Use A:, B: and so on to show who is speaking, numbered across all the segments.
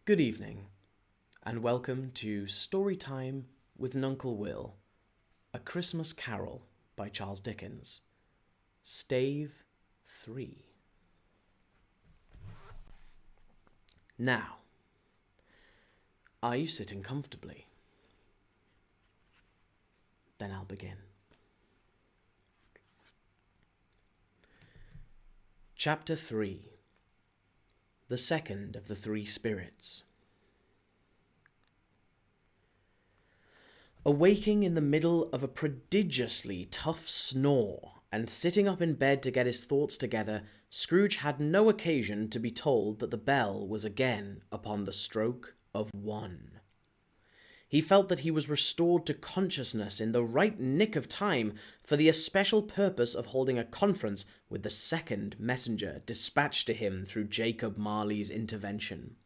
A: Good evening, and welcome to Storytime with Nuncle Will, A Christmas Carol by Charles Dickens, Stave 3. Now, are you sitting comfortably? Then I'll begin. Chapter 3. The second of the three spirits. Awaking in the middle of a prodigiously tough snore and sitting up in bed to get his thoughts together, Scrooge had no occasion to be told that the bell was again upon the stroke of 1. He felt that he was restored to consciousness in the right nick of time for the especial purpose of holding a conference with the second messenger dispatched to him through Jacob Marley's intervention.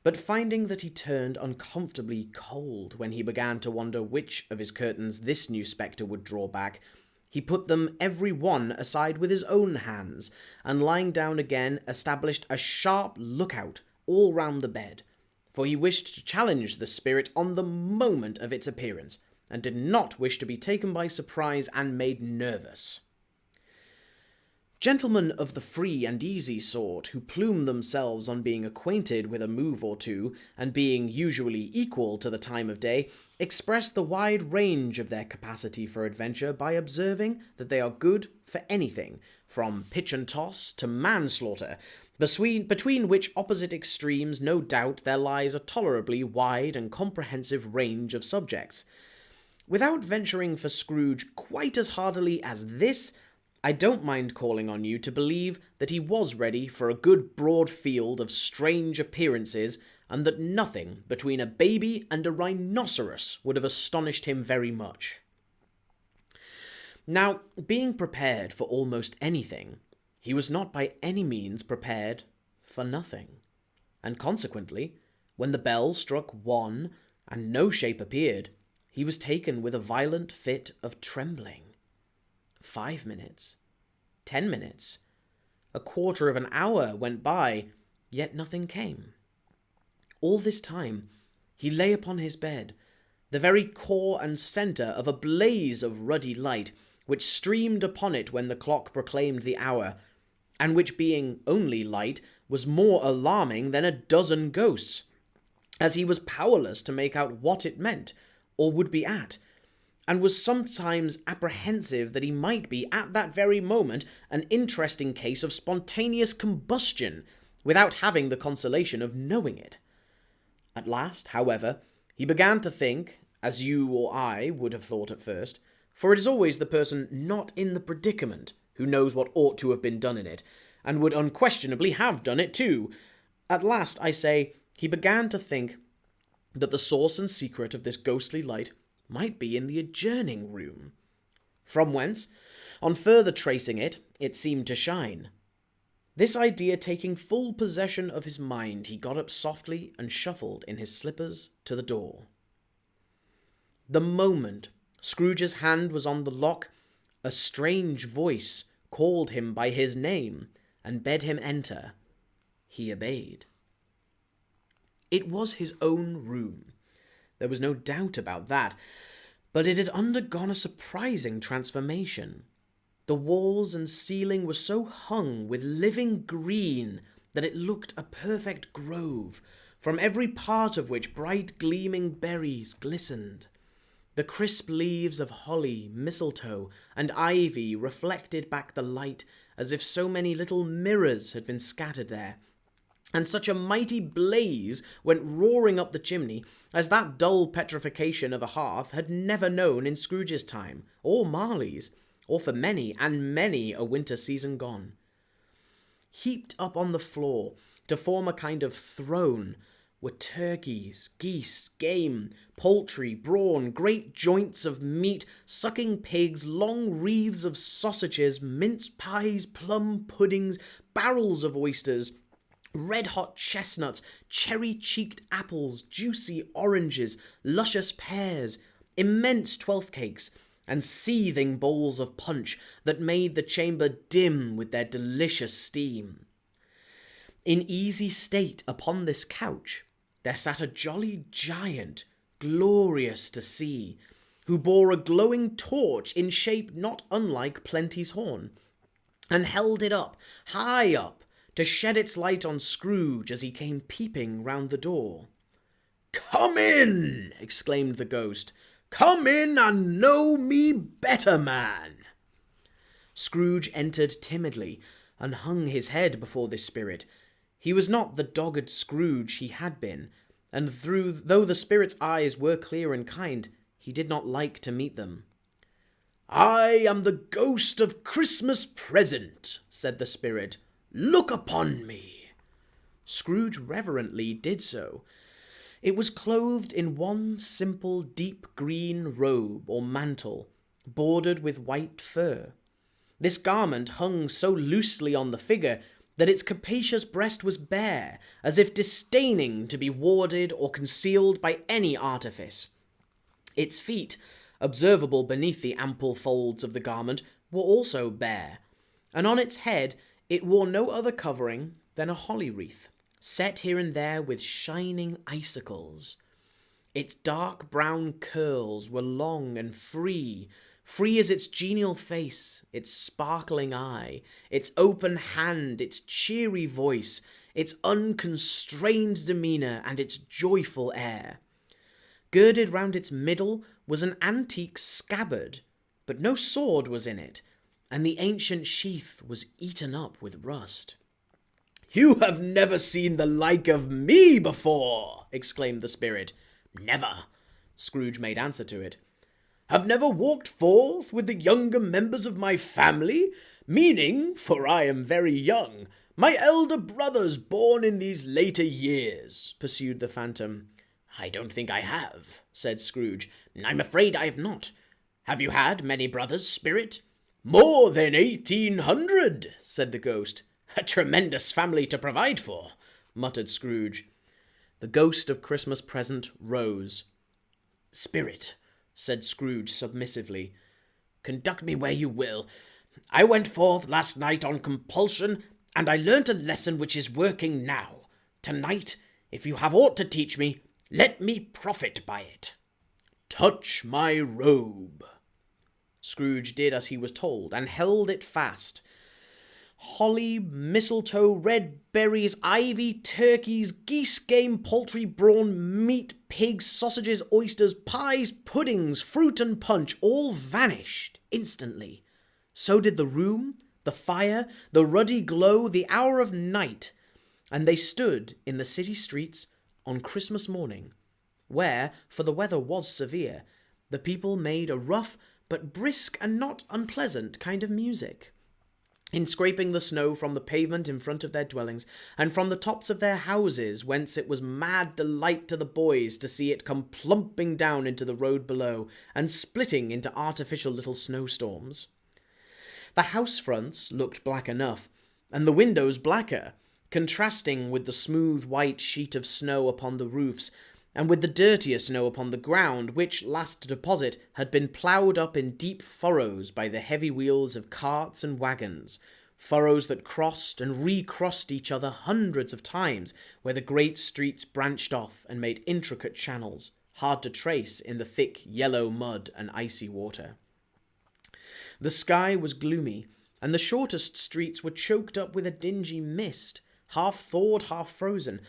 A: But finding that he turned uncomfortably cold when he began to wonder which of his curtains this new spectre would draw back, he put them every one aside with his own hands, and lying down again established a sharp lookout all round the bed, for he wished to challenge the spirit on the moment of its appearance, and did not wish to be taken by surprise and made nervous. Gentlemen of the free and easy sort, who plume themselves on being acquainted with a move or two, and being usually equal to the time of day, express the wide range of their capacity for adventure by observing that they are good for anything, from pitch and toss to manslaughter, between which opposite extremes no doubt there lies a tolerably wide and comprehensive range of subjects. Without venturing for Scrooge quite as heartily as this, I don't mind calling on you to believe that he was ready for a good broad field of strange appearances, and that nothing between a baby and a rhinoceros would have astonished him very much. Now, being prepared for almost anything, he was not by any means prepared for nothing, and consequently, when the bell struck 1 and no shape appeared, he was taken with a violent fit of trembling. 5 minutes, 10 minutes, a quarter of an hour went by, yet nothing came. All this time he lay upon his bed, the very core and centre of a blaze of ruddy light, which streamed upon it when the clock proclaimed the hour, and which, being only light, was more alarming than a dozen ghosts, as he was powerless to make out what it meant, or would be at, and was sometimes apprehensive that he might be, at that very moment, an interesting case of spontaneous combustion, without having the consolation of knowing it. At last, however, he began to think, as you or I would have thought at first, for it is always the person not in the predicament who knows what ought to have been done in it, and would unquestionably have done it too. At last, I say, he began to think that the source and secret of this ghostly light might be in the adjourning room, from whence, on further tracing it, it seemed to shine. This idea taking full possession of his mind, he got up softly and shuffled in his slippers to the door. The moment Scrooge's hand was on the lock, a strange voice called him by his name and bade him enter. He obeyed. It was his own room. There was no doubt about that, but it had undergone a surprising transformation. The walls and ceiling were so hung with living green that it looked a perfect grove, from every part of which bright gleaming berries glistened. The crisp leaves of holly, mistletoe, and ivy reflected back the light as if so many little mirrors had been scattered there, and such a mighty blaze went roaring up the chimney as that dull petrification of a hearth had never known in Scrooge's time, or Marley's, or for many and many a winter season gone. Heaped up on the floor to form a kind of throne were turkeys, geese, game, poultry, brawn, great joints of meat, sucking pigs, long wreaths of sausages, mince pies, plum puddings, barrels of oysters, red-hot chestnuts, cherry-cheeked apples, juicy oranges, luscious pears, immense twelfth cakes, and seething bowls of punch that made the chamber dim with their delicious steam. In easy state upon this couch, there sat a jolly giant, glorious to see, who bore a glowing torch in shape not unlike Plenty's horn, and held it up, high up, to shed its light on Scrooge as he came peeping round the door. "Come in!" exclaimed the ghost. "Come in and know me better, man!" Scrooge entered timidly, and hung his head before this spirit. He was not the dogged Scrooge he had been, and though the spirit's eyes were clear and kind, he did not like to meet them. "I am the ghost of Christmas Present," said the spirit. "Look upon me." Scrooge reverently did so. It was clothed in one simple deep green robe or mantle, bordered with white fur. This garment hung so loosely on the figure that its capacious breast was bare, as if disdaining to be warded or concealed by any artifice. Its feet, observable beneath the ample folds of the garment, were also bare, and on its head it wore no other covering than a holly wreath, set here and there with shining icicles. Its dark brown curls were long and free as its genial face, its sparkling eye, its open hand, its cheery voice, its unconstrained demeanour, and its joyful air. Girded round its middle was an antique scabbard, but no sword was in it, and the ancient sheath was eaten up with rust. "You have never seen the like of me before!" exclaimed the spirit. "Never," Scrooge made answer to it. "Have never walked forth with the younger members of my family, meaning, for I am very young, my elder brothers born in these later years," pursued the phantom. "I don't think I have," said Scrooge. "I'm afraid I have not. Have you had many brothers, spirit?" "More than 1,800, said the ghost. "A tremendous family to provide for," muttered Scrooge. The ghost of Christmas Present rose. "Spirit," said Scrooge submissively, "conduct me where you will. I went forth last night on compulsion, and I learnt a lesson which is working now. Tonight, if you have aught to teach me, let me profit by it." "Touch my robe." Scrooge did as he was told, and held it fast. Holly, mistletoe, red berries, ivy, turkeys, geese, game, poultry, brawn, meat, pigs, sausages, oysters, pies, puddings, fruit and punch all vanished instantly. So did the room, the fire, the ruddy glow, the hour of night, and they stood in the city streets on Christmas morning, where, for the weather was severe, the people made a rough but brisk and not unpleasant kind of music. In scraping the snow from the pavement in front of their dwellings, and from the tops of their houses, whence it was mad delight to the boys to see it come plumping down into the road below, and splitting into artificial little snowstorms. The house fronts looked black enough, and the windows blacker, contrasting with the smooth white sheet of snow upon the roofs, and with the dirtier snow upon the ground, which last deposit had been ploughed up in deep furrows by the heavy wheels of carts and wagons, furrows that crossed and recrossed each other hundreds of times, where the great streets branched off and made intricate channels, hard to trace in the thick yellow mud and icy water. The sky was gloomy, and the shortest streets were choked up with a dingy mist, half thawed, half frozen,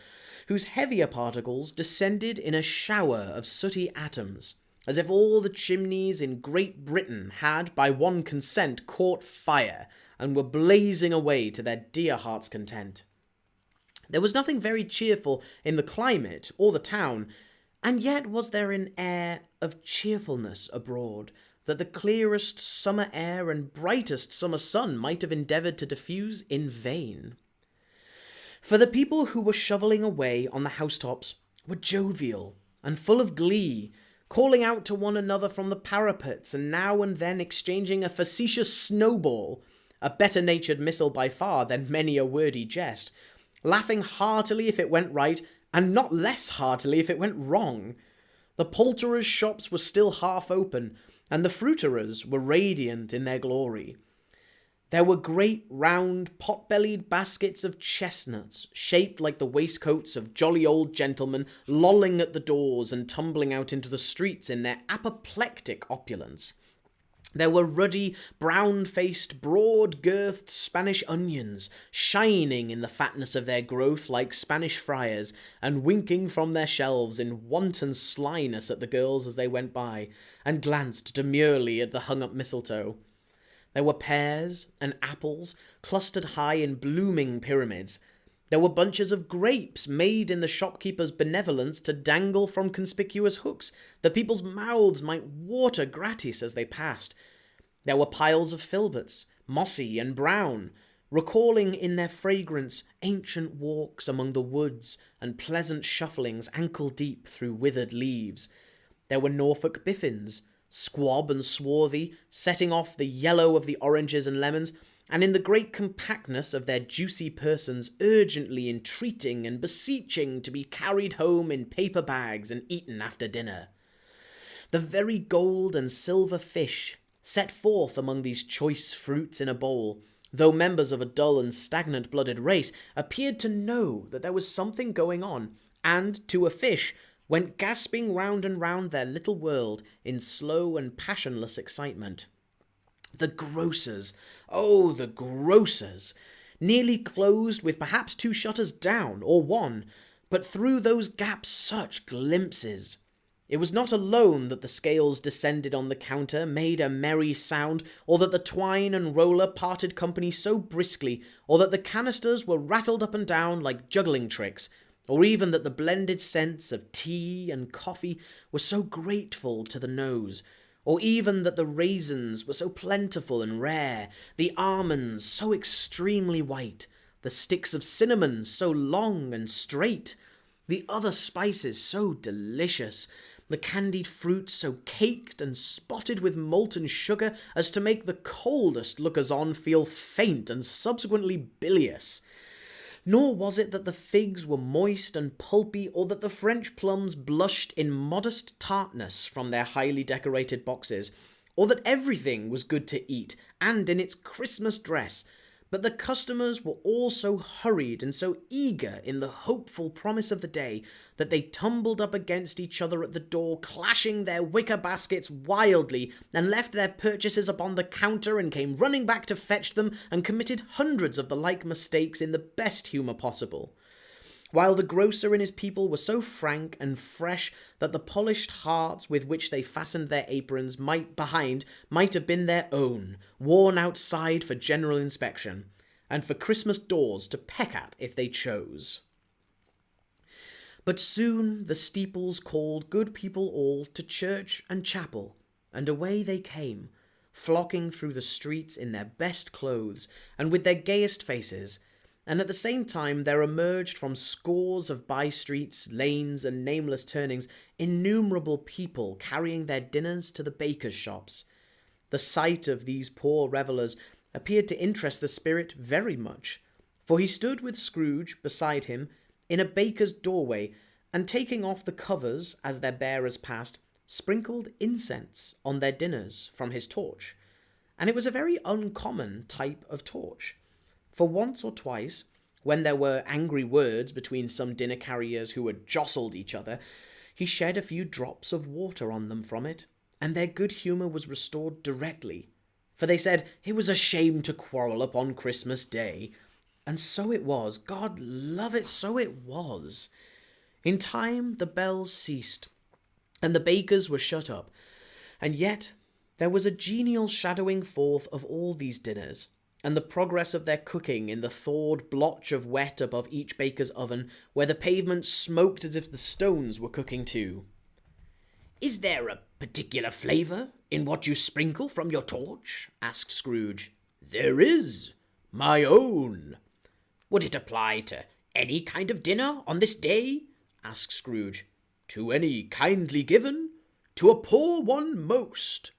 A: whose heavier particles descended in a shower of sooty atoms, as if all the chimneys in Great Britain had, by one consent, caught fire, and were blazing away to their dear heart's content. There was nothing very cheerful in the climate or the town, and yet was there an air of cheerfulness abroad, that the clearest summer air and brightest summer sun might have endeavoured to diffuse in vain. For the people who were shovelling away on the housetops were jovial and full of glee, calling out to one another from the parapets, and now and then exchanging a facetious snowball, a better-natured missile by far than many a wordy jest, laughing heartily if it went right, and not less heartily if it went wrong. The poulterers' shops were still half open, and the fruiterers were radiant in their glory. There were great round pot-bellied baskets of chestnuts, shaped like the waistcoats of jolly old gentlemen, lolling at the doors and tumbling out into the streets in their apoplectic opulence. There were ruddy, brown-faced, broad-girthed Spanish onions, shining in the fatness of their growth like Spanish friars, and winking from their shelves in wanton slyness at the girls as they went by, and glanced demurely at the hung-up mistletoe. There were pears and apples clustered high in blooming pyramids. There were bunches of grapes made in the shopkeeper's benevolence to dangle from conspicuous hooks, that people's mouths might water gratis as they passed. There were piles of filberts, mossy and brown, recalling in their fragrance ancient walks among the woods and pleasant shufflings ankle-deep through withered leaves. There were Norfolk biffins, squab and swarthy, setting off the yellow of the oranges and lemons, and in the great compactness of their juicy persons urgently entreating and beseeching to be carried home in paper bags and eaten after dinner. The very gold and silver fish, set forth among these choice fruits in a bowl, though members of a dull and stagnant-blooded race, appeared to know that there was something going on, and, to a fish, went gasping round and round their little world in slow and passionless excitement. The grocers, oh, the grocers, nearly closed with perhaps 2 shutters down, or 1, but through those gaps such glimpses. It was not alone that the scales descended on the counter, made a merry sound, or that the twine and roller parted company so briskly, or that the canisters were rattled up and down like juggling tricks, or even that the blended scents of tea and coffee were so grateful to the nose, or even that the raisins were so plentiful and rare, the almonds so extremely white, the sticks of cinnamon so long and straight, the other spices so delicious, the candied fruits so caked and spotted with molten sugar as to make the coldest lookers-on feel faint and subsequently bilious. Nor was it that the figs were moist and pulpy, or that the French plums blushed in modest tartness from their highly decorated boxes, or that everything was good to eat, and in its Christmas dress, but the customers were all so hurried and so eager in the hopeful promise of the day that they tumbled up against each other at the door, clashing their wicker baskets wildly, and left their purchases upon the counter and came running back to fetch them, and committed hundreds of the like mistakes in the best humour possible. While the grocer and his people were so frank and fresh that the polished hearts with which they fastened their aprons might have been their own, worn outside for general inspection, and for Christmas doors to peck at if they chose. But soon the steeples called good people all to church and chapel, and away they came, flocking through the streets in their best clothes and with their gayest faces, and at the same time there emerged from scores of by-streets, lanes, and nameless turnings innumerable people carrying their dinners to the bakers' shops. The sight of these poor revellers appeared to interest the spirit very much, for he stood with Scrooge beside him in a baker's doorway, and taking off the covers as their bearers passed, sprinkled incense on their dinners from his torch. And it was a very uncommon type of torch. For once or twice, when there were angry words between some dinner carriers who had jostled each other, he shed a few drops of water on them from it, and their good humour was restored directly, for they said it was a shame to quarrel upon Christmas Day, and so it was, God love it, so it was. In time the bells ceased, and the bakers were shut up, and yet there was a genial shadowing forth of all these dinners, and the progress of their cooking in the thawed blotch of wet above each baker's oven, where the pavement smoked as if the stones were cooking too. "Is there a particular flavour in what you sprinkle from your torch?" asked Scrooge. "There is. My own." "Would it apply to any kind of dinner on this day?" asked Scrooge. "To any kindly given. To a poor one most."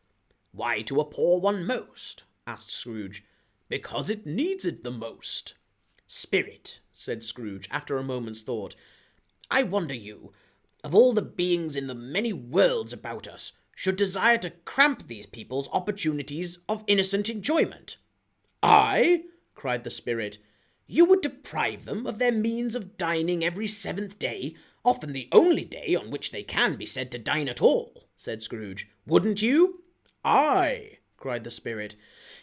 A: "Why to a poor one most?" asked Scrooge. "Because it needs it the most." "Spirit," said Scrooge, after a moment's thought, "I wonder you, of all the beings in the many worlds about us, should desire to cramp these people's opportunities of innocent enjoyment." "I?" cried the spirit. "You would deprive them of their means of dining every 7th day, often the only day on which they can be said to dine at all," said Scrooge. "Wouldn't you?" "Aye," cried the spirit.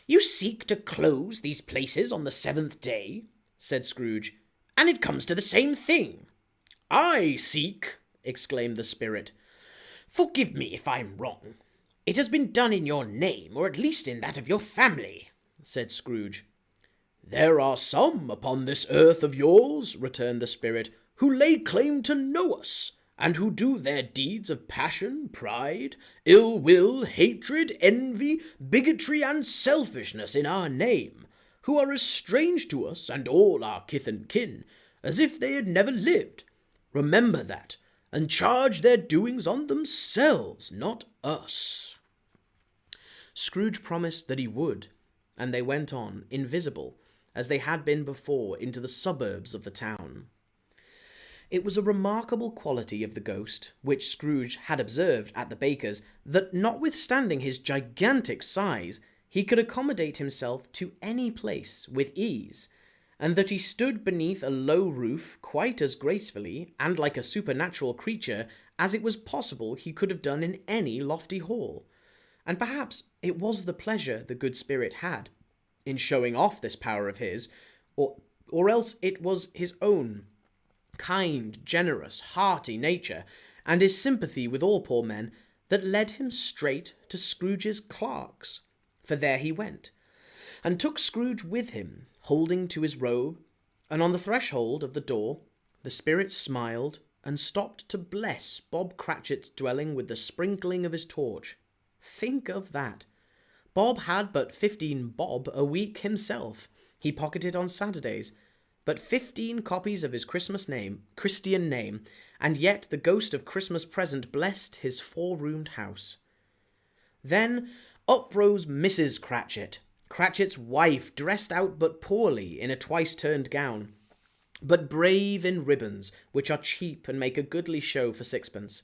A: "You seek to close these places on the 7th day," said Scrooge, "and it comes to the same thing." "I seek!" exclaimed the spirit. "Forgive me if I am wrong. It has been done in your name, or at least in that of your family," said Scrooge. "There are some upon this earth of yours," returned the spirit, "who lay claim to know us, and who do their deeds of passion, pride, ill will, hatred, envy, bigotry, and selfishness in our name, who are as strange to us and all our kith and kin as if they had never lived. Remember that, and charge their doings on themselves, not us." Scrooge promised that he would, and they went on, invisible, as they had been before, into the suburbs of the town. It was a remarkable quality of the ghost, which Scrooge had observed at the baker's, that notwithstanding his gigantic size, he could accommodate himself to any place with ease, and that he stood beneath a low roof quite as gracefully and like a supernatural creature as it was possible he could have done in any lofty hall. And perhaps it was the pleasure the good spirit had in showing off this power of his, or else it was his own kind, generous, hearty nature, and his sympathy with all poor men, that led him straight to Scrooge's clerk's. For there he went, and took Scrooge with him, holding to his robe, and on the threshold of the door the spirit smiled and stopped to bless Bob Cratchit's dwelling with the sprinkling of his torch. Think of that! Bob had but 15 bob a week himself. He pocketed on Saturdays, but 15 copies of his Christian name, and yet the ghost of Christmas present blessed his 4-roomed house. Then up rose Mrs. Cratchit, Cratchit's wife, dressed out but poorly in a twice-turned gown, but brave in ribbons, which are cheap and make a goodly show for 6pence.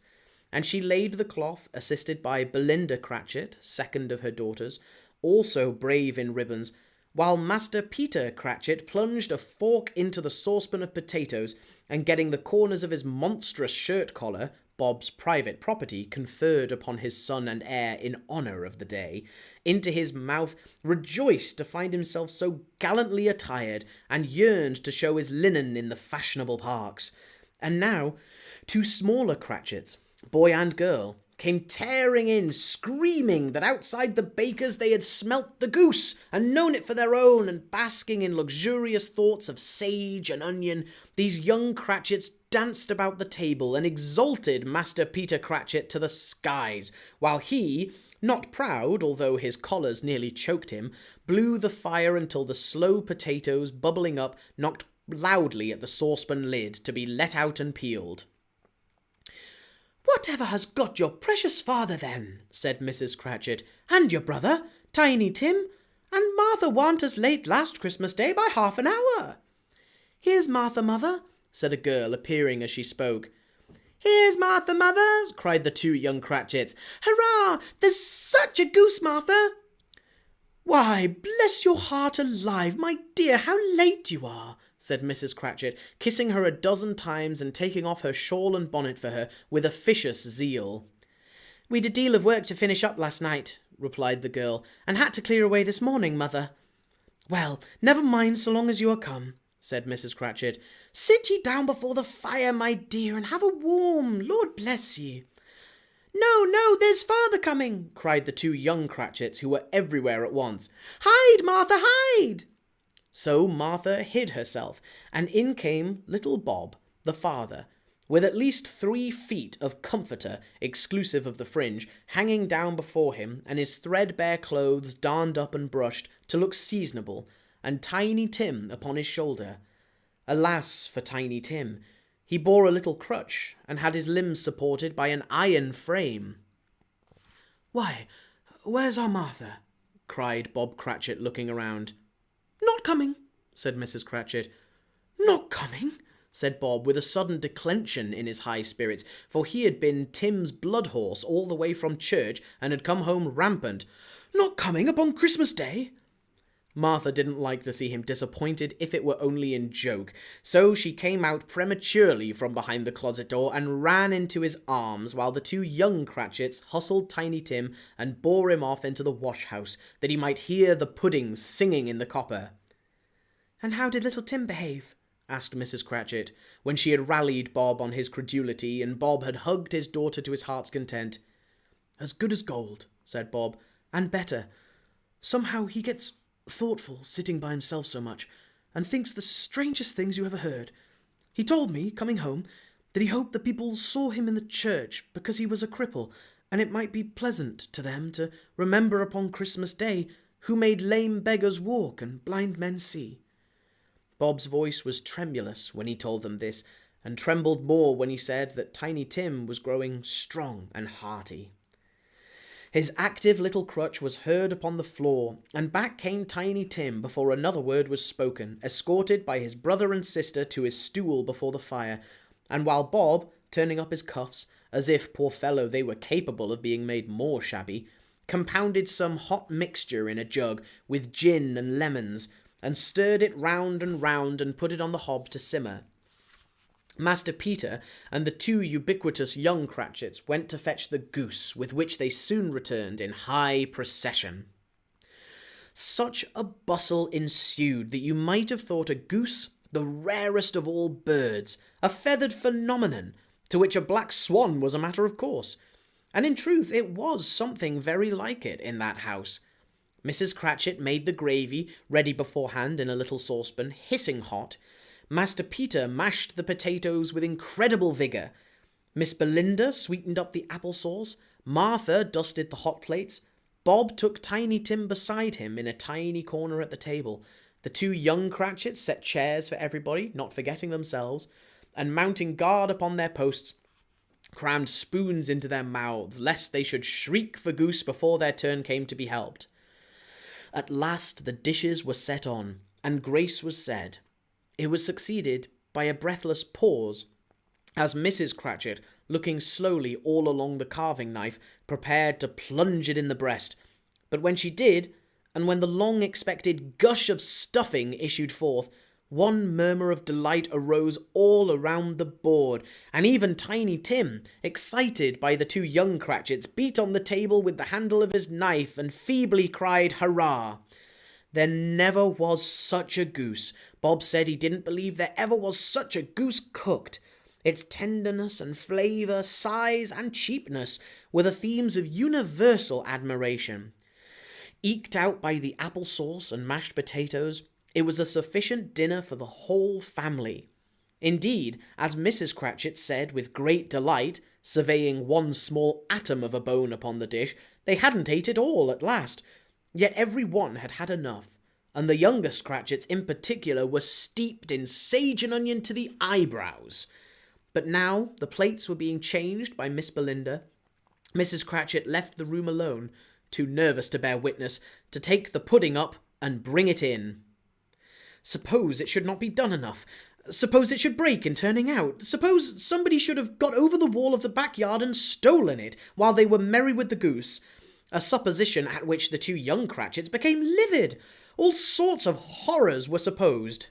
A: And she laid the cloth, assisted by Belinda Cratchit, second of her daughters, also brave in ribbons, while Master Peter Cratchit plunged a fork into the saucepan of potatoes, and getting the corners of his monstrous shirt-collar, Bob's private property conferred upon his son and heir in honour of the day, into his mouth, rejoiced to find himself so gallantly attired, and yearned to show his linen in the fashionable parks. And now 2 smaller Cratchits, boy and girl, came tearing in, screaming that outside the baker's they had smelt the goose, and known it for their own, and basking in luxurious thoughts of sage and onion, these young Cratchits danced about the table, and exalted Master Peter Cratchit to the skies, while he, not proud, although his collars nearly choked him, blew the fire until the slow potatoes, bubbling up, knocked loudly at the saucepan lid, to be let out and peeled. "Whatever has got your precious father, then?" said Mrs. Cratchit, "and your brother, Tiny Tim? And Martha warn't as late last Christmas Day by half an hour." "Here's Martha, mother," said a girl, appearing as she spoke. "Here's Martha, mother," cried the 2 young Cratchits. "Hurrah! There's such a goose, Martha!" "Why, bless your heart alive, my dear, how late you are!" said Mrs. Cratchit, kissing her a dozen times and taking off her shawl and bonnet for her with officious zeal. "We'd a deal of work to finish up last night," replied the girl, "and had to clear away this morning, mother." "Well, never mind so long as you are come," said Mrs. Cratchit. "Sit ye down before the fire, my dear, and have a warm, Lord bless ye." "No, no, there's father coming," cried the 2 young Cratchits, who were everywhere at once. "Hide, Martha, hide!" So Martha hid herself, and in came little Bob, the father, with at least 3 feet of comforter, exclusive of the fringe, hanging down before him, and his threadbare clothes darned up and brushed to look seasonable, and Tiny Tim upon his shoulder. Alas for Tiny Tim! He bore a little crutch, and had his limbs supported by an iron frame. "Why, where's our Martha?" cried Bob Cratchit, looking around. "Not coming," said Mrs. Cratchit. "Not coming?" said Bob, with a sudden declension in his high spirits, for he had been Tim's blood horse all the way from church, and had come home rampant. "Not coming upon Christmas Day?" Martha didn't like to see him disappointed if it were only in joke, so she came out prematurely from behind the closet door and ran into his arms while the two young Cratchits hustled Tiny Tim and bore him off into the wash-house, that he might hear the pudding singing in the copper. "And how did little Tim behave?" asked Mrs. Cratchit, when she had rallied Bob on his credulity, and Bob had hugged his daughter to his heart's content. "As good as gold," said Bob, "and better. Somehow he gets thoughtful, sitting by himself so much, and thinks the strangest things you ever heard. He told me, coming home, that he hoped the people saw him in the church because he was a cripple, and it might be pleasant to them to remember upon Christmas Day who made lame beggars walk and blind men see." Bob's voice was tremulous when he told them this, and trembled more when he said that Tiny Tim was growing strong and hearty. His active little crutch was heard upon the floor, and back came Tiny Tim before another word was spoken, escorted by his brother and sister to his stool before the fire, and while Bob, turning up his cuffs, as if, poor fellow, they were capable of being made more shabby, compounded some hot mixture in a jug with gin and lemons, and stirred it round and put it on the hob to simmer. Master Peter and the two ubiquitous young Cratchits went to fetch the goose, with which they soon returned in high procession. Such a bustle ensued that you might have thought a goose the rarest of all birds, a feathered phenomenon, to which a black swan was a matter of course. And in truth it was something very like it in that house. Mrs. Cratchit made the gravy, ready beforehand in a little saucepan, hissing hot. Master Peter mashed the potatoes with incredible vigour. Miss Belinda sweetened up the apple sauce. Martha dusted the hot plates. Bob took Tiny Tim beside him in a tiny corner at the table. The two young Cratchits set chairs for everybody, not forgetting themselves, and mounting guard upon their posts, crammed spoons into their mouths, lest they should shriek for goose before their turn came to be helped. At last the dishes were set on, and grace was said. It was succeeded by a breathless pause, as Mrs. Cratchit, looking slowly all along the carving knife, prepared to plunge it in the breast. But when she did, and when the long-expected gush of stuffing issued forth, one murmur of delight arose all around the board, and even Tiny Tim, excited by the two young Cratchits, beat on the table with the handle of his knife and feebly cried, "Hurrah!" There never was such a goose. Bob said he didn't believe there ever was such a goose cooked. Its tenderness and flavour, size and cheapness were the themes of universal admiration. Eked out by the apple sauce and mashed potatoes, it was a sufficient dinner for the whole family. Indeed, as Mrs. Cratchit said with great delight, surveying one small atom of a bone upon the dish, they hadn't ate it all at last, yet every one had had enough, and the youngest Cratchits in particular were steeped in sage and onion to the eyebrows. But now the plates were being changed by Miss Belinda. Mrs. Cratchit left the room alone, too nervous to bear witness, to take the pudding up and bring it in. Suppose it should not be done enough. Suppose it should break in turning out. Suppose somebody should have got over the wall of the backyard and stolen it while they were merry with the goose. A supposition at which the two young Cratchits became livid. All sorts of horrors were supposed.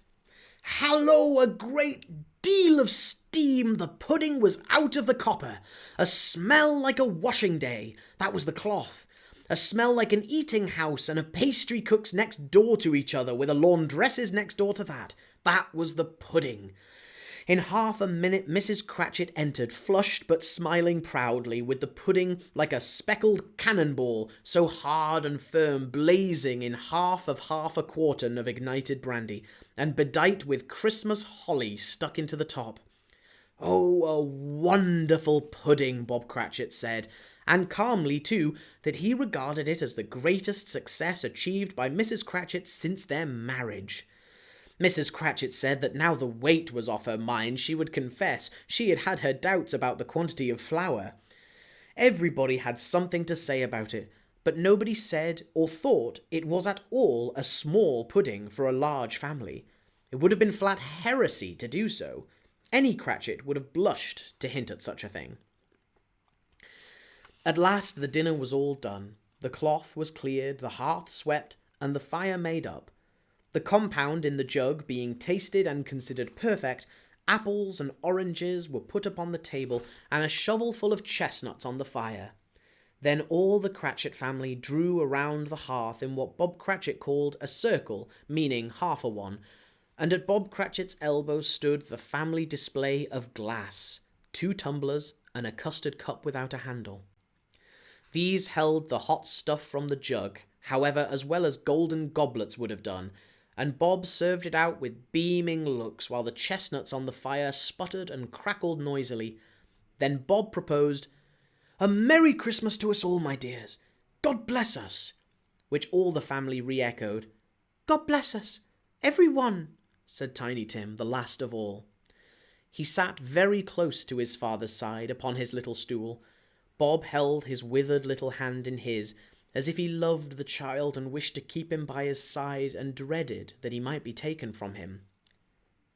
A: Hallo, a great deal of steam! The pudding was out of the copper. A smell like a washing day. That was the cloth. A smell like an eating house and a pastry cook's next door to each other, with a laundress's next door to that. That was the pudding. In half a minute Mrs. Cratchit entered, flushed but smiling proudly, with the pudding like a speckled cannonball, so hard and firm, blazing in half a quartern of ignited brandy, and bedight with Christmas holly stuck into the top. "Oh, a wonderful pudding," Bob Cratchit said, and calmly, too, that he regarded it as the greatest success achieved by Mrs. Cratchit since their marriage. Mrs. Cratchit said that now the weight was off her mind, she would confess she had had her doubts about the quantity of flour. Everybody had something to say about it, but nobody said or thought it was at all a small pudding for a large family. It would have been flat heresy to do so. Any Cratchit would have blushed to hint at such a thing. At last the dinner was all done. The cloth was cleared, the hearth swept, and the fire made up. The compound in the jug being tasted and considered perfect, apples and oranges were put upon the table and a shovelful of chestnuts on the fire. Then all the Cratchit family drew around the hearth in what Bob Cratchit called a circle, meaning half a one, and at Bob Cratchit's elbow stood the family display of glass, 2 tumblers and a custard cup without a handle. These held the hot stuff from the jug, however, as well as golden goblets would have done, and Bob served it out with beaming looks while the chestnuts on the fire sputtered and crackled noisily. Then Bob proposed, "A Merry Christmas to us all, my dears. God bless us," which all the family re-echoed. "God bless us, every one," said Tiny Tim, the last of all. He sat very close to his father's side upon his little stool. Bob held his withered little hand in his, as if he loved the child and wished to keep him by his side and dreaded that he might be taken from him.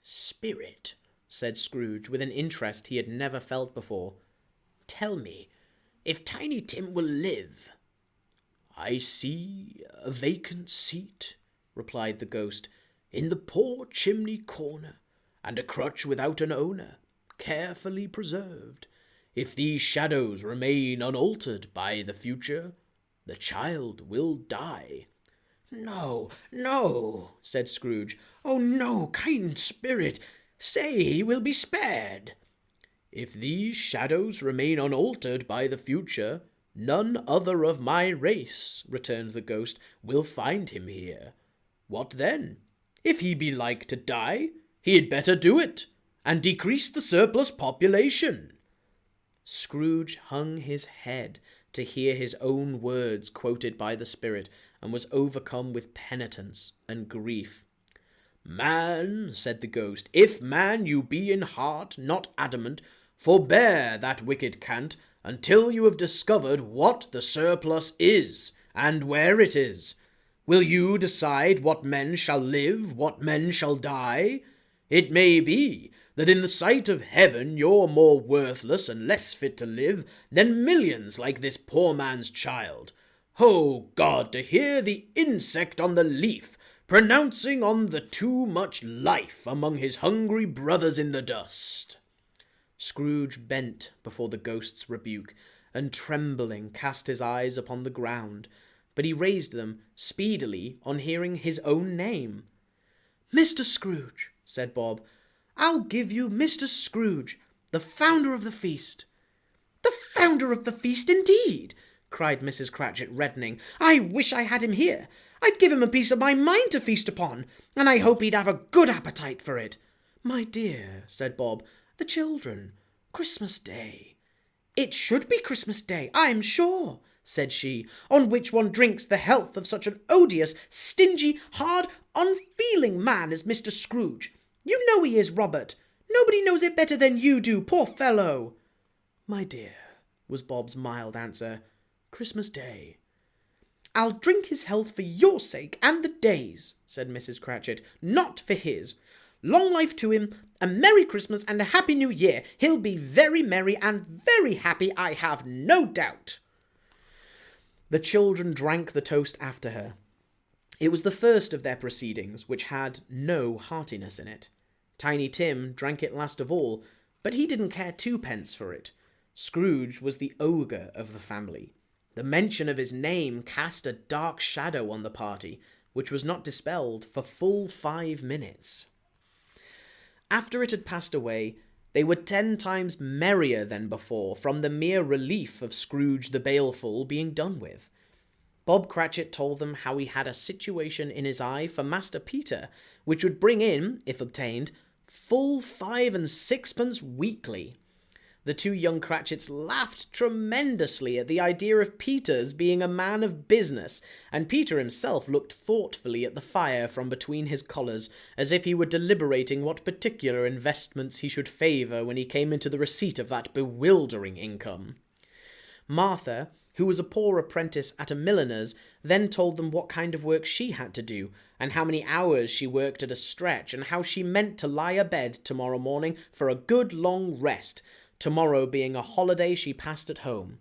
A: "Spirit," said Scrooge, with an interest he had never felt before, "tell me, if Tiny Tim will live." "I see a vacant seat," replied the ghost, "in the poor chimney corner, and a crutch without an owner, carefully preserved. If these shadows remain unaltered by the future, the child will die." "No, no," said Scrooge. "Oh, no, kind spirit, say he will be spared." "If these shadows remain unaltered by the future, none other of my race," returned the ghost, "will find him here. What then? If he be like to die, he had better do it, and decrease the surplus population." Scrooge hung his head to hear his own words quoted by the spirit, and was overcome with penitence and grief. "Man," said the ghost, "if man you be in heart, not adamant, forbear that wicked cant until you have discovered what the surplus is, and where it is. Will you decide what men shall live, what men shall die? It may be that in the sight of heaven you're more worthless and less fit to live than millions like this poor man's child. Oh God, to hear the insect on the leaf pronouncing on the too much life among his hungry brothers in the dust." Scrooge bent before the ghost's rebuke, and trembling cast his eyes upon the ground, but he raised them speedily on hearing his own name. "Mr. Scrooge," said Bob, "I'll give you Mr. Scrooge, the founder of the feast." "The founder of the feast, indeed!" cried Mrs. Cratchit, reddening. "I wish I had him here. I'd give him a piece of my mind to feast upon, and I hope he'd have a good appetite for it." "My dear," said Bob, "the children. Christmas Day." "It should be Christmas Day, I'm sure," said she, "on which one drinks the health of such an odious, stingy, hard, unfeeling man as Mr. Scrooge. You know he is, Robert. Nobody knows it better than you do, poor fellow." "My dear," was Bob's mild answer, "Christmas Day." "I'll drink his health for your sake and the day's," said Mrs. Cratchit, "not for his. Long life to him, a Merry Christmas and a Happy New Year. He'll be very merry and very happy, I have no doubt." The children drank the toast after her. It was the first of their proceedings which had no heartiness in it. Tiny Tim drank it last of all, but he didn't care 2 pence for it. Scrooge was the ogre of the family. The mention of his name cast a dark shadow on the party, which was not dispelled for full 5 minutes. After it had passed away, they were 10 times merrier than before from the mere relief of Scrooge the Baleful being done with. Bob Cratchit told them how he had a situation in his eye for Master Peter, which would bring in, if obtained, full 5 and 6pence weekly. The 2 young Cratchits laughed tremendously at the idea of Peter's being a man of business, and Peter himself looked thoughtfully at the fire from between his collars, as if he were deliberating what particular investments he should favour when he came into the receipt of that bewildering income. Martha, who was a poor apprentice at a milliner's, then told them what kind of work she had to do, and how many hours she worked at a stretch, and how she meant to lie abed tomorrow morning for a good long rest, tomorrow being a holiday she passed at home.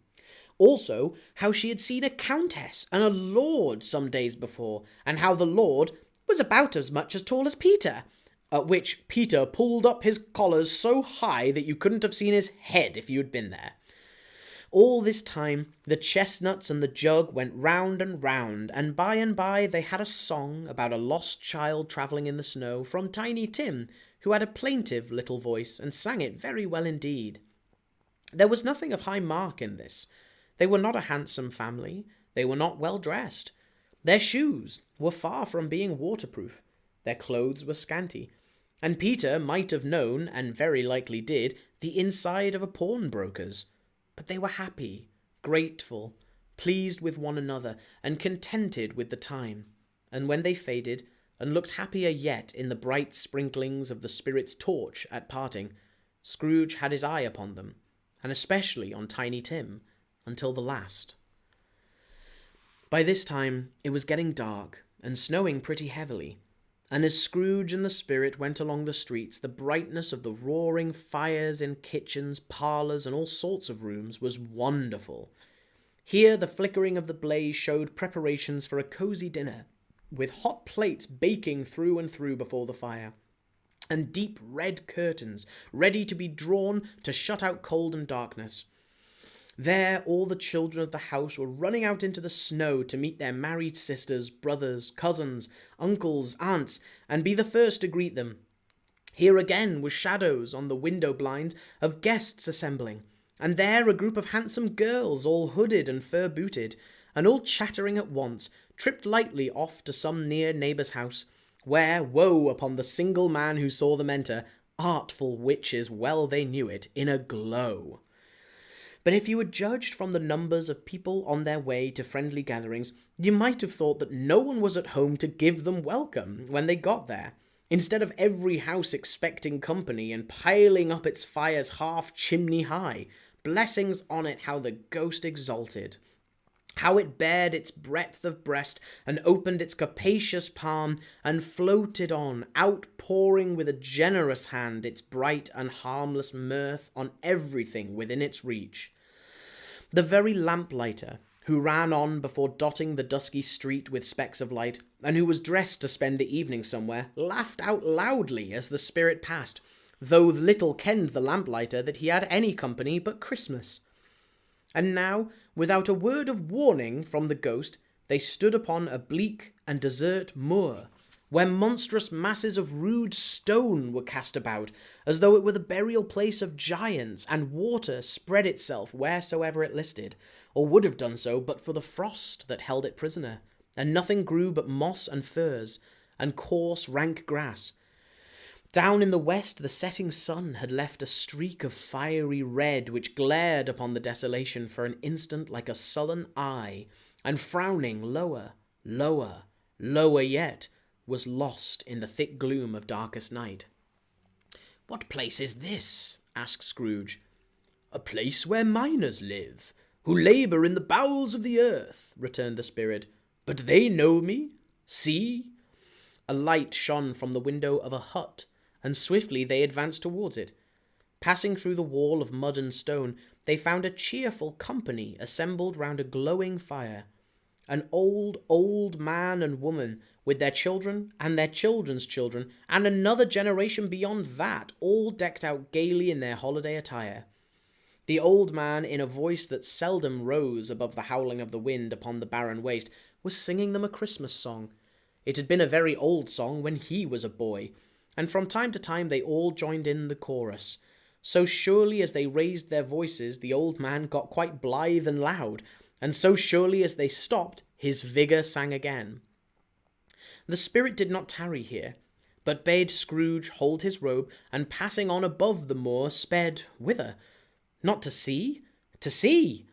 A: Also, how she had seen a countess and a lord some days before, and how the lord, was about as much as tall as Peter, at which Peter pulled up his collars so high that you couldn't have seen his head if you had been there. All this time the chestnuts and the jug went round and by they had a song about a lost child travelling in the snow from Tiny Tim, who had a plaintive little voice and sang it very well indeed. There was nothing of high mark in this. They were not a handsome family. They were not well dressed. Their shoes were far from being waterproof. Their clothes were scanty. And Peter might have known, and very likely did, the inside of a pawnbroker's. But they were happy, grateful, pleased with one another, and contented with the time. And when they faded, and looked happier yet in the bright sprinklings of the Spirit's torch at parting, Scrooge had his eye upon them, and especially on Tiny Tim, until the last. By this time it was getting dark, and snowing pretty heavily, and as Scrooge and the Spirit went along the streets, the brightness of the roaring fires in kitchens, parlours, and all sorts of rooms was wonderful. Here the flickering of the blaze showed preparations for a cosy dinner, with hot plates baking through and through before the fire, and deep red curtains ready to be drawn to shut out cold and darkness. There all the children of the house were running out into the snow to meet their married sisters, brothers, cousins, uncles, aunts, and be the first to greet them. Here again were shadows on the window blinds of guests assembling, and there a group of handsome girls, all hooded and fur-booted, and all chattering at once, tripped lightly off to some near neighbour's house, where, woe upon the single man who saw them enter, artful witches well they knew it, in a glow. But if you had judged from the numbers of people on their way to friendly gatherings, you might have thought that no one was at home to give them welcome when they got there, instead of every house expecting company and piling up its fires half chimney high. Blessings on it, how the ghost exulted! How it bared its breadth of breast, and opened its capacious palm, and floated on, outpouring with a generous hand its bright and harmless mirth on everything within its reach. The very lamplighter, who ran on before dotting the dusky street with specks of light, and who was dressed to spend the evening somewhere, laughed out loudly as the Spirit passed, though little kenned the lamplighter that he had any company but Christmas. And now, without a word of warning from the ghost, they stood upon a bleak and desert moor, where monstrous masses of rude stone were cast about, as though it were the burial place of giants, and water spread itself wheresoever it listed, or would have done so but for the frost that held it prisoner, and nothing grew but moss and furze, and coarse rank grass. Down in the west the setting sun had left a streak of fiery red which glared upon the desolation for an instant like a sullen eye, and frowning lower, lower, lower yet, was lost in the thick gloom of darkest night. "What place is this?" asked Scrooge. "A place where miners live, who labour in the bowels of the earth," returned the Spirit. "But they know me. See!" A light shone from the window of a hut, and swiftly they advanced towards it. Passing through the wall of mud and stone, they found a cheerful company assembled round a glowing fire. An old man and woman, with their children and their children's children, and another generation beyond that, all decked out gaily in their holiday attire. The old man, in a voice that seldom rose above the howling of the wind upon the barren waste, was singing them a Christmas song. It had been a very old song when he was a boy, and from time to time they all joined in the chorus. So surely as they raised their voices, the old man got quite blithe and loud, and so surely as they stopped, his vigour sang again. The Spirit did not tarry here, but bade Scrooge hold his robe, and passing on above the moor, sped whither? Not to sea? To sea!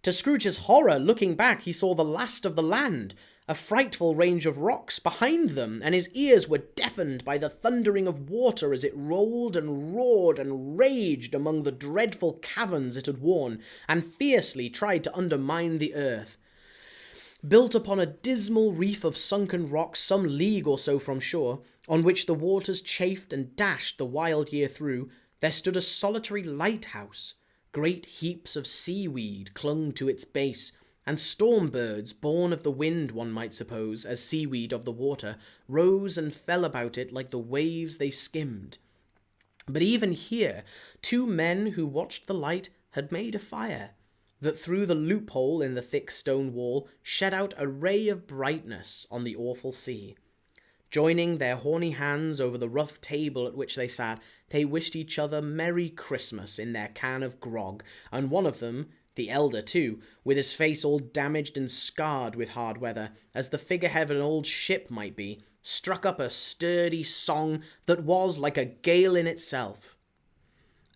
A: To Scrooge's horror, looking back, he saw the last of the land, a frightful range of rocks behind them, and his ears were deafened by the thundering of water as it rolled and roared and raged among the dreadful caverns it had worn, and fiercely tried to undermine the earth. Built upon a dismal reef of sunken rocks some league or so from shore, on which the waters chafed and dashed the wild year through, there stood a solitary lighthouse. Great heaps of seaweed clung to its base, and storm birds, born of the wind, one might suppose, as seaweed of the water, rose and fell about it like the waves they skimmed. But even here, two men who watched the light had made a fire, that through the loophole in the thick stone wall shed out a ray of brightness on the awful sea. Joining their horny hands over the rough table at which they sat, they wished each other Merry Christmas in their can of grog, and one of them, the elder too, with his face all damaged and scarred with hard weather, as the figurehead of an old ship might be, struck up a sturdy song that was like a gale in itself.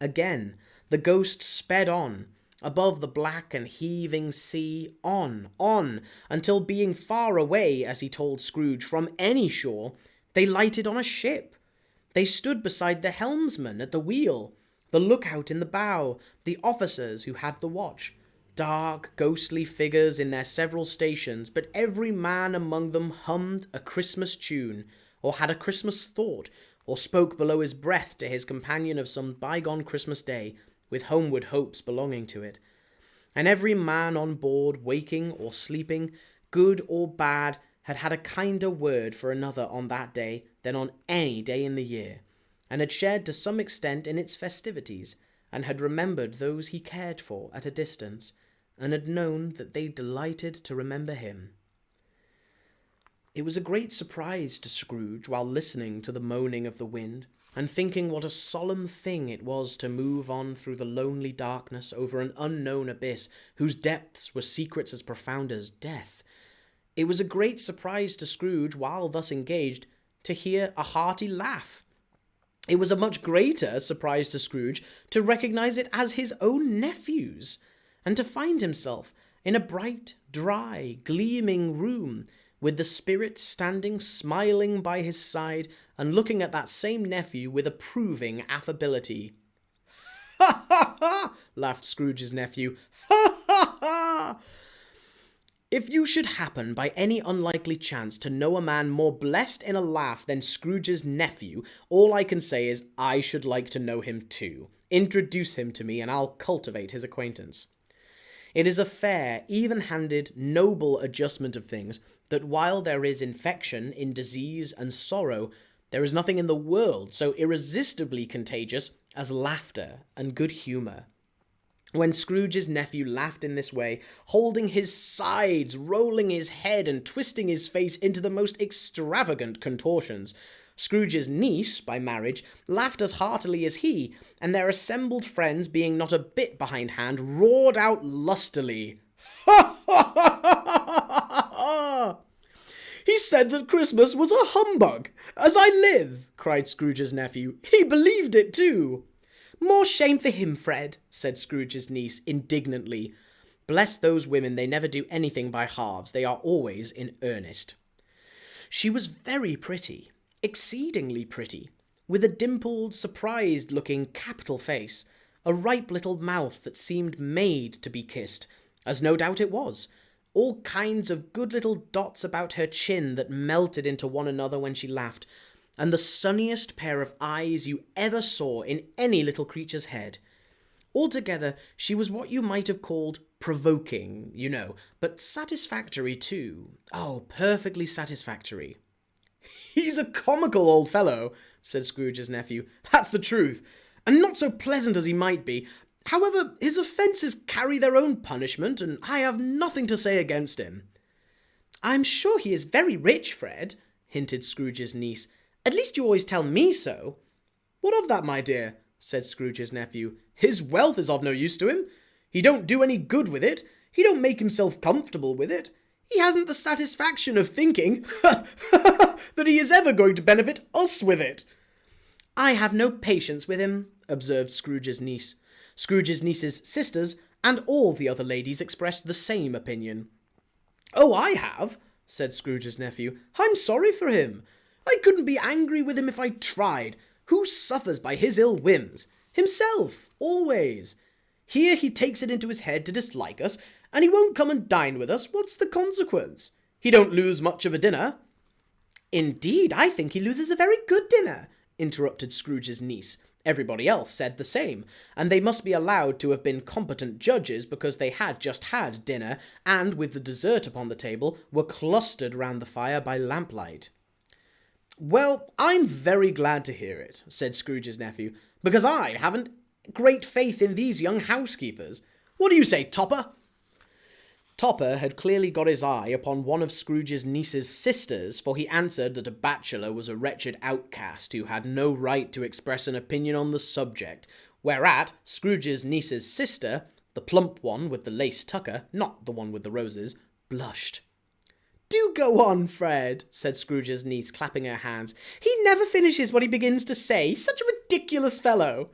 A: Again, the ghost sped on, above the black and heaving sea, on, until being far away, as he told Scrooge, from any shore, they lighted on a ship. They stood beside the helmsman at the wheel, the lookout in the bow, the officers who had the watch, dark, ghostly figures in their several stations, but every man among them hummed a Christmas tune, or had a Christmas thought, or spoke below his breath to his companion of some bygone Christmas day, with homeward hopes belonging to it. And every man on board, waking or sleeping, good or bad, had had a kinder word for another on that day than on any day in the year, and had shared to some extent in its festivities, and had remembered those he cared for at a distance, and had known that they delighted to remember him. It was a great surprise to Scrooge, while listening to the moaning of the wind, and thinking what a solemn thing it was to move on through the lonely darkness over an unknown abyss whose depths were secrets as profound as death. It was a great surprise to Scrooge, while thus engaged, to hear a hearty laugh. It was a much greater surprise to Scrooge to recognise it as his own nephew's, and to find himself in a bright, dry, gleaming room, with the spirit standing smiling by his side and looking at that same nephew with approving affability. "Ha, ha, ha!" laughed Scrooge's nephew. "Ha, ha, ha! If you should happen by any unlikely chance to know a man more blessed in a laugh than Scrooge's nephew, all I can say is I should like to know him too. Introduce him to me and I'll cultivate his acquaintance." It is a fair, even-handed, noble adjustment of things that while there is infection in disease and sorrow, there is nothing in the world so irresistibly contagious as laughter and good humour. When Scrooge's nephew laughed in this way, holding his sides, rolling his head, and twisting his face into the most extravagant contortions, Scrooge's niece, by marriage, laughed as heartily as he, and their assembled friends, being not a bit behindhand, roared out lustily, "Ha, ha, ha, ha, ha, ha, ha! He said that Christmas was a humbug, as I live!" cried Scrooge's nephew. "He believed it too." "More shame for him, Fred," said Scrooge's niece indignantly. "Bless those women, they never do anything by halves. They are always in earnest." She was very pretty, exceedingly pretty, with a dimpled, surprised-looking capital face, a ripe little mouth that seemed made to be kissed, as no doubt it was, all kinds of good little dots about her chin that melted into one another when she laughed, and the sunniest pair of eyes you ever saw in any little creature's head. Altogether, she was what you might have called provoking, you know, but satisfactory too. Oh, perfectly satisfactory. "He's a comical old fellow," said Scrooge's nephew. "That's the truth, and not so pleasant as he might be. However, his offences carry their own punishment, and I have nothing to say against him." "I'm sure he is very rich, Fred," hinted Scrooge's niece. "At least you always tell me so." "What of that, my dear?" said Scrooge's nephew. "His wealth is of no use to him. He don't do any good with it. He don't make himself comfortable with it. He hasn't the satisfaction of thinking that he is ever going to benefit us with it." "I have no patience with him," observed Scrooge's niece. Scrooge's niece's sisters and all the other ladies expressed the same opinion. "Oh, I have," said Scrooge's nephew. "I'm sorry for him. I couldn't be angry with him if I tried. Who suffers by his ill whims? Himself, always. Here he takes it into his head to dislike us, and he won't come and dine with us. What's the consequence? He don't lose much of a dinner." "Indeed, I think he loses a very good dinner," interrupted Scrooge's niece, Everybody else said the same, and they must be allowed to have been competent judges because they had just had dinner and, with the dessert upon the table, were clustered round the fire by lamplight. "Well, I'm very glad to hear it," said Scrooge's nephew, "because I haven't great faith in these young housekeepers. What do you say, Topper?" Topper had clearly got his eye upon one of Scrooge's niece's sisters, for he answered that a bachelor was a wretched outcast who had no right to express an opinion on the subject, whereat Scrooge's niece's sister, the plump one with the lace tucker, not the one with the roses, blushed. "Do go on, Fred," said Scrooge's niece, clapping her hands. "He never finishes what he begins to say. He's such a ridiculous fellow."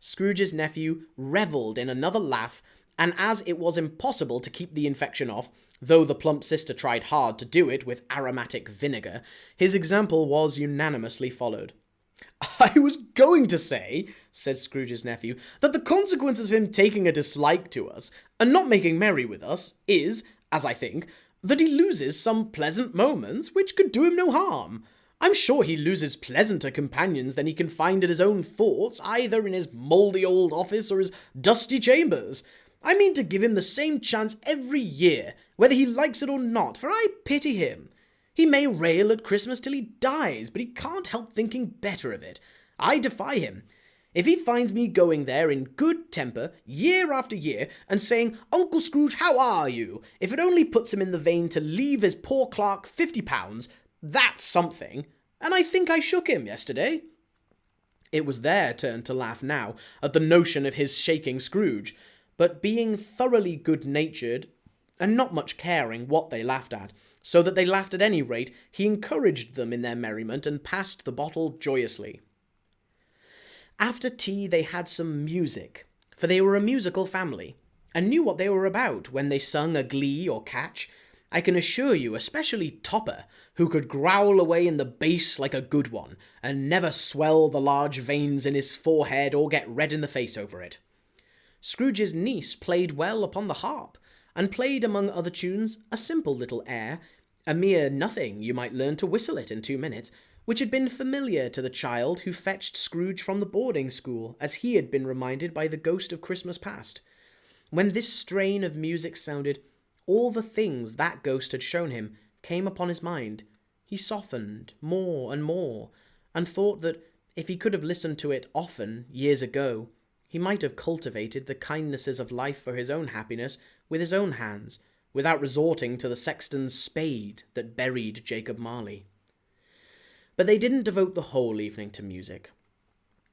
A: Scrooge's nephew revelled in another laugh, and as it was impossible to keep the infection off, though the plump sister tried hard to do it with aromatic vinegar, his example was unanimously followed. "I was going to say," said Scrooge's nephew, "that the consequences of him taking a dislike to us, and not making merry with us, is, as I think, that he loses some pleasant moments which could do him no harm. I'm sure he loses pleasanter companions than he can find in his own thoughts, either in his mouldy old office or his dusty chambers. I mean to give him the same chance every year, whether he likes it or not, for I pity him. He may rail at Christmas till he dies, but he can't help thinking better of it. I defy him. If he finds me going there in good temper, year after year, and saying, 'Uncle Scrooge, how are you?' if it only puts him in the vein to leave his poor clerk £50, that's something. And I think I shook him yesterday." It was their turn to laugh now, at the notion of his shaking Scrooge, but being thoroughly good-natured, and not much caring what they laughed at, so that they laughed at any rate, he encouraged them in their merriment, and passed the bottle joyously. After tea they had some music, for they were a musical family, and knew what they were about when they sung a glee or catch. I can assure you, especially Topper, who could growl away in the bass like a good one, and never swell the large veins in his forehead or get red in the face over it. Scrooge's niece played well upon the harp, and played among other tunes a simple little air, a mere nothing, you might learn to whistle it in 2 minutes, which had been familiar to the child who fetched Scrooge from the boarding school, as he had been reminded by the ghost of Christmas past. When this strain of music sounded, all the things that ghost had shown him came upon his mind. He softened more and more, and thought that if he could have listened to it often, years ago, he might have cultivated the kindnesses of life for his own happiness with his own hands, without resorting to the sexton's spade that buried Jacob Marley. But they didn't devote the whole evening to music.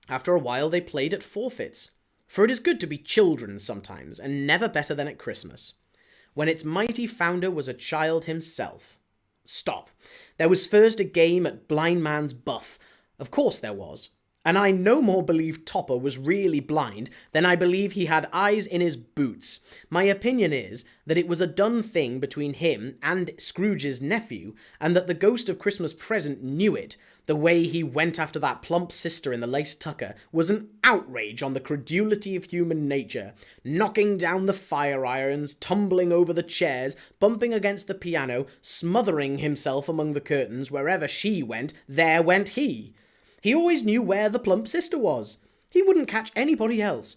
A: After a while they played at forfeits, for it is good to be children sometimes, and never better than at Christmas, when its mighty founder was a child himself. Stop. There was first a game at blind man's buff. Of course there was. And I no more believe Topper was really blind than I believe he had eyes in his boots. My opinion is that it was a done thing between him and Scrooge's nephew, and that the ghost of Christmas present knew it. The way he went after that plump sister in the lace tucker was an outrage on the credulity of human nature, knocking down the fire irons, tumbling over the chairs, bumping against the piano, smothering himself among the curtains. Wherever she went, there went he. He always knew where the plump sister was. He wouldn't catch anybody else.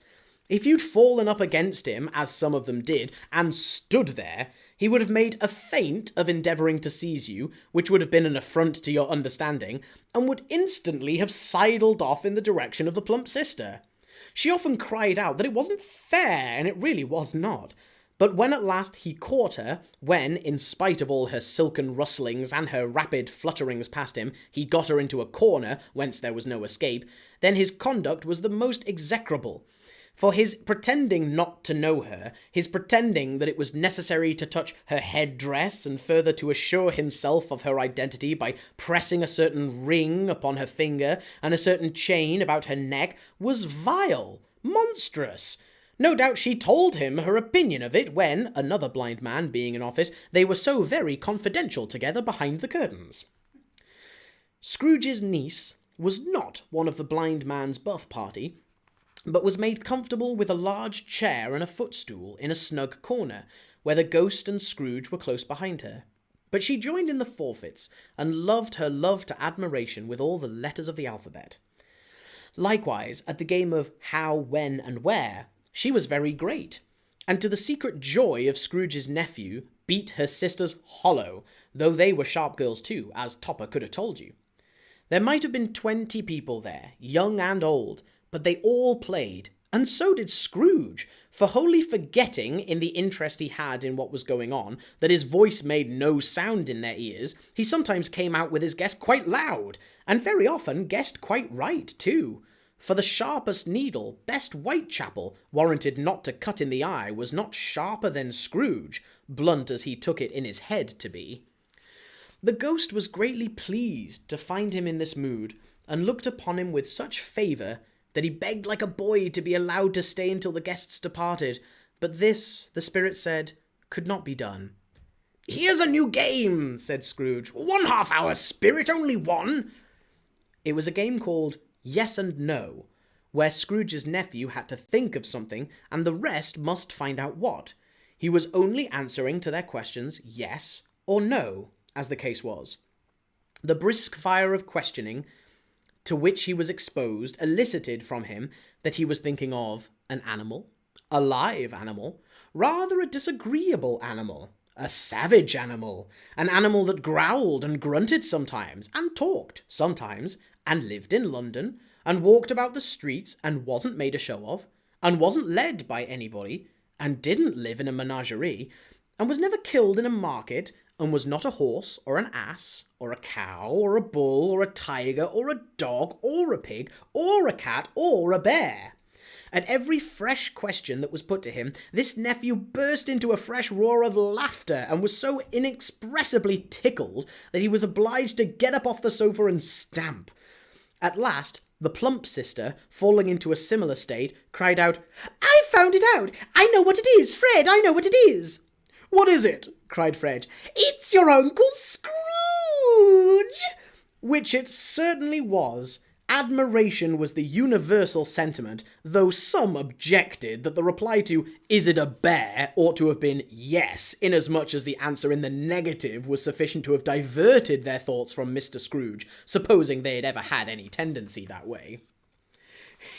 A: If you'd fallen up against him, as some of them did, and stood there, he would have made a feint of endeavouring to seize you, which would have been an affront to your understanding, and would instantly have sidled off in the direction of the plump sister. She often cried out that it wasn't fair, and it really was not. But when at last he caught her, when, in spite of all her silken rustlings and her rapid flutterings past him, he got her into a corner whence there was no escape, then his conduct was the most execrable. For his pretending not to know her, his pretending that it was necessary to touch her head-dress, and further to assure himself of her identity by pressing a certain ring upon her finger and a certain chain about her neck, was vile, monstrous. No doubt she told him her opinion of it when, another blind man being in office, they were so very confidential together behind the curtains. Scrooge's niece was not one of the blind man's buff party, but was made comfortable with a large chair and a footstool in a snug corner, where the ghost and Scrooge were close behind her. But she joined in the forfeits, and loved her love to admiration with all the letters of the alphabet. Likewise, at the game of how, when, and where, she was very great, and to the secret joy of Scrooge's nephew, beat her sisters hollow, though they were sharp girls too, as Topper could have told you. There might have been 20 people there, young and old, but they all played, and so did Scrooge, for wholly forgetting, in the interest he had in what was going on, that his voice made no sound in their ears, he sometimes came out with his guess quite loud, and very often guessed quite right too. For the sharpest needle, best Whitechapel, warranted not to cut in the eye, was not sharper than Scrooge, blunt as he took it in his head to be. The ghost was greatly pleased to find him in this mood, and looked upon him with such favour that he begged like a boy to be allowed to stay until the guests departed, but this, the spirit said, could not be done. "Here's a new game," said Scrooge. "1 half-hour, spirit, only one." It was a game called Yes and No, where Scrooge's nephew had to think of something, and the rest must find out what. He was only answering to their questions yes or no, as the case was. The brisk fire of questioning to which he was exposed elicited from him that he was thinking of an animal, a live animal, rather a disagreeable animal, a savage animal, an animal that growled and grunted sometimes, and talked sometimes, and lived in London, and walked about the streets, and wasn't made a show of, and wasn't led by anybody, and didn't live in a menagerie, and was never killed in a market, and was not a horse, or an ass, or a cow, or a bull, or a tiger, or a dog, or a pig, or a cat, or a bear. At every fresh question that was put to him, this nephew burst into a fresh roar of laughter, and was so inexpressibly tickled that he was obliged to get up off the sofa and stamp. At last, the plump sister, falling into a similar state, cried out, "I found it out! I know what it is, Fred, I know what it is!" "What is it?" cried Fred. "It's your Uncle Scrooge!" Which it certainly was. Admiration was the universal sentiment, though some objected that the reply to "Is it a bear?" ought to have been yes, inasmuch as the answer in the negative was sufficient to have diverted their thoughts from Mr. Scrooge, supposing they had ever had any tendency that way.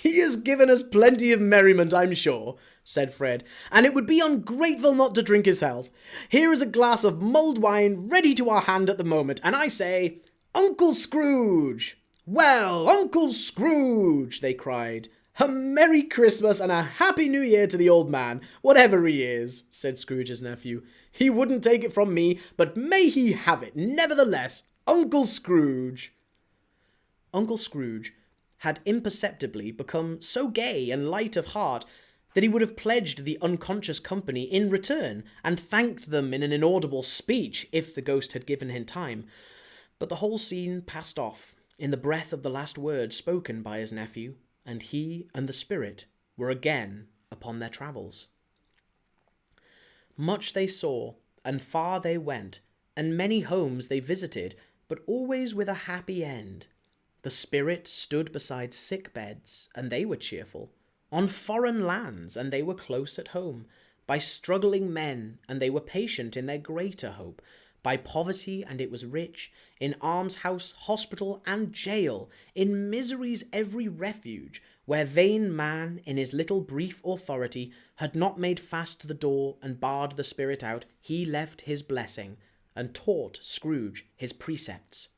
A: "He has given us plenty of merriment, I'm sure," said Fred, "and it would be ungrateful not to drink his health. Here is a glass of mulled wine ready to our hand at the moment, and I say, Uncle Scrooge!" "Well, Uncle Scrooge!" they cried. "A Merry Christmas and a Happy New Year to the old man, whatever he is," said Scrooge's nephew. "He wouldn't take it from me, but may he have it, nevertheless, Uncle Scrooge." Uncle Scrooge had imperceptibly become so gay and light of heart that he would have pledged the unconscious company in return, and thanked them in an inaudible speech if the ghost had given him time. But the whole scene passed off in the breath of the last word spoken by his nephew, and he and the spirit were again upon their travels. Much they saw, and far they went, and many homes they visited, but always with a happy end. The spirit stood beside sick beds, and they were cheerful, on foreign lands, and they were close at home, by struggling men, and they were patient in their greater hope, by poverty, and it was rich, in almshouse, hospital, and jail, in misery's every refuge, where vain man, in his little brief authority, had not made fast the door and barred the spirit out, he left his blessing, and taught Scrooge his precepts.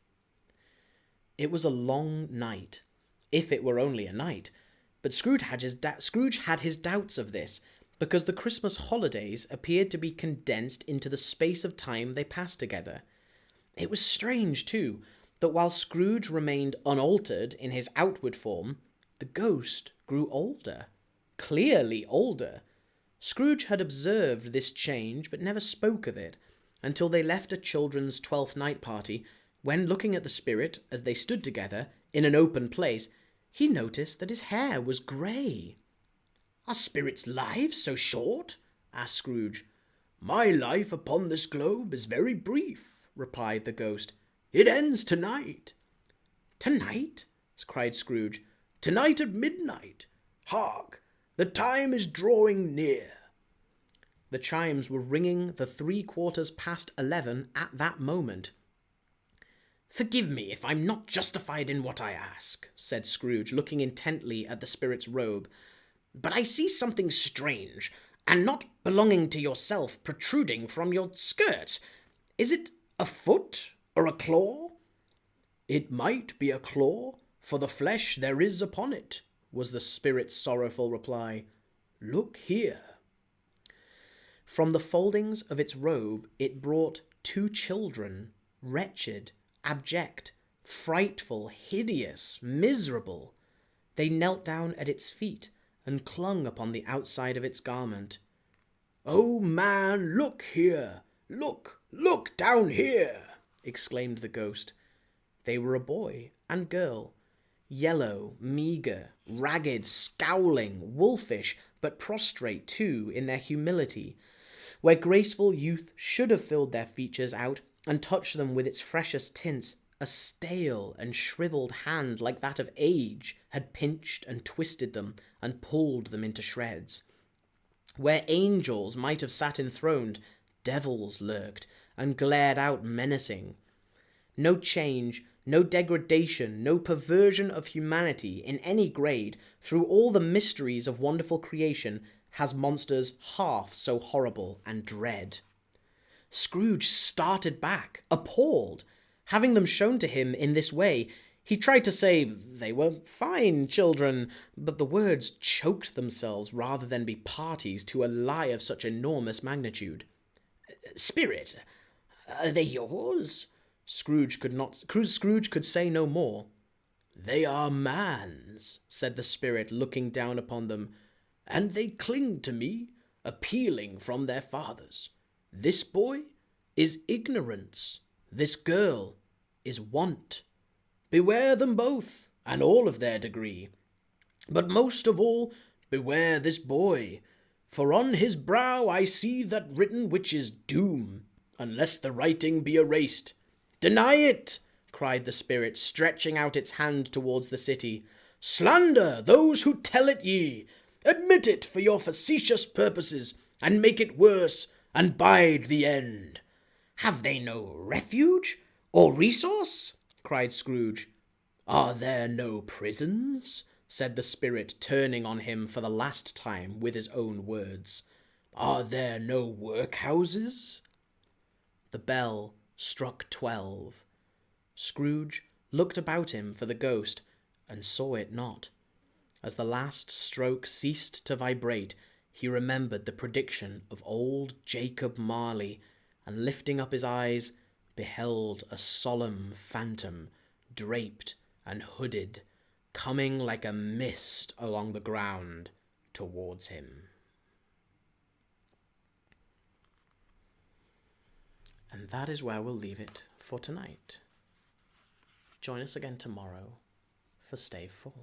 A: It was a long night, if it were only a night, but Scrooge had his doubts of this, because the Christmas holidays appeared to be condensed into the space of time they passed together. It was strange, too, that while Scrooge remained unaltered in his outward form, the ghost grew older, clearly older. Scrooge had observed this change, but never spoke of it, until they left a children's 12th night party, when, looking at the spirit as they stood together in an open place, he noticed that his hair was grey. "Are spirits' lives so short?" asked Scrooge. "My life upon this globe is very brief," replied the ghost. "It ends tonight." "Tonight?" cried Scrooge. "Tonight at midnight. Hark! The time is drawing near." The chimes were ringing the 11:75 at that moment. "Forgive me if I'm not justified in what I ask," said Scrooge, looking intently at the spirit's robe, "but I see something strange, and not belonging to yourself, protruding from your skirt. Is it a foot or a claw?" "It might be a claw, for the flesh there is upon it," was the spirit's sorrowful reply. "Look here." From the foldings of its robe it brought 2 children, wretched, abject, frightful, hideous, miserable. They knelt down at its feet and clung upon the outside of its garment. "Oh, man, look here! Look down here!" exclaimed the ghost. They were a boy and girl, yellow, meagre, ragged, scowling, wolfish, but prostrate too in their humility. Where graceful youth should have filled their features out and touched them with its freshest tints, a stale and shriveled hand like that of age had pinched and twisted them and pulled them into shreds. Where angels might have sat enthroned, devils lurked and glared out menacing. No change, no degradation, no perversion of humanity in any grade, through all the mysteries of wonderful creation, has monsters half so horrible and dread. Scrooge started back, appalled. Having them shown to him in this way, he tried to say they were fine children, but the words choked themselves rather than be parties to a lie of such enormous magnitude. "Spirit, are they yours?" Scrooge could say no more. "They are man's," said the spirit, looking down upon them, "and they cling to me, appealing from their fathers. This boy is ignorance, this girl is want. Beware them both, and all of their degree. But most of all, beware this boy, for on his brow I see that written which is doom, unless the writing be erased. Deny it," cried the spirit, stretching out its hand towards the city. "Slander those who tell it ye. Admit it for your facetious purposes, and make it worse, and bide the end." "Have they no refuge or resource?" cried Scrooge. "Are there no prisons?" said the spirit, turning on him for the last time with his own words. "Are there no workhouses?" The bell struck 12. Scrooge looked about him for the ghost, and saw it not. As the last stroke ceased to vibrate, he remembered the prediction of old Jacob Marley, and lifting up his eyes, beheld a solemn phantom, draped and hooded, coming like a mist along the ground towards him. And that is where we'll leave it for tonight. Join us again tomorrow for Stave 4.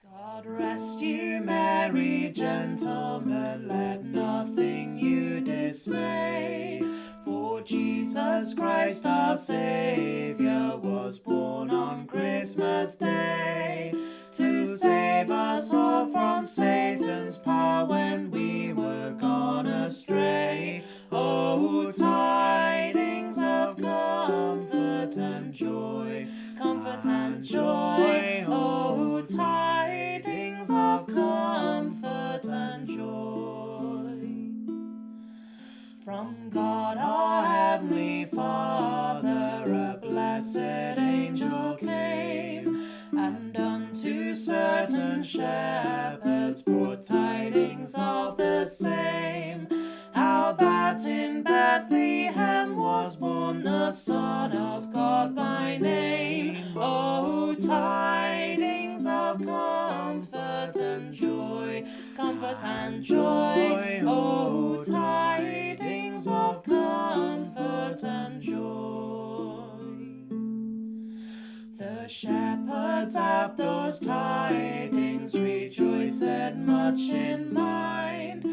B: God rest you, merry gentlemen, let nothing you dismay. For Jesus Christ our Saviour was born on Christmas Day, to save us all from Satan's power when we were gone astray. Oh, tidings of comfort and joy, comfort and joy. Oh, tidings of comfort and joy. From God our Heavenly Father a blessed angel came, and unto certain shepherds brought tidings of the same, how that in Bethlehem was born the Son of God by name. Oh, tidings of comfort and joy, comfort and joy. Oh, tidings of comfort and joy. The shepherds at those tidings rejoiced much in mind,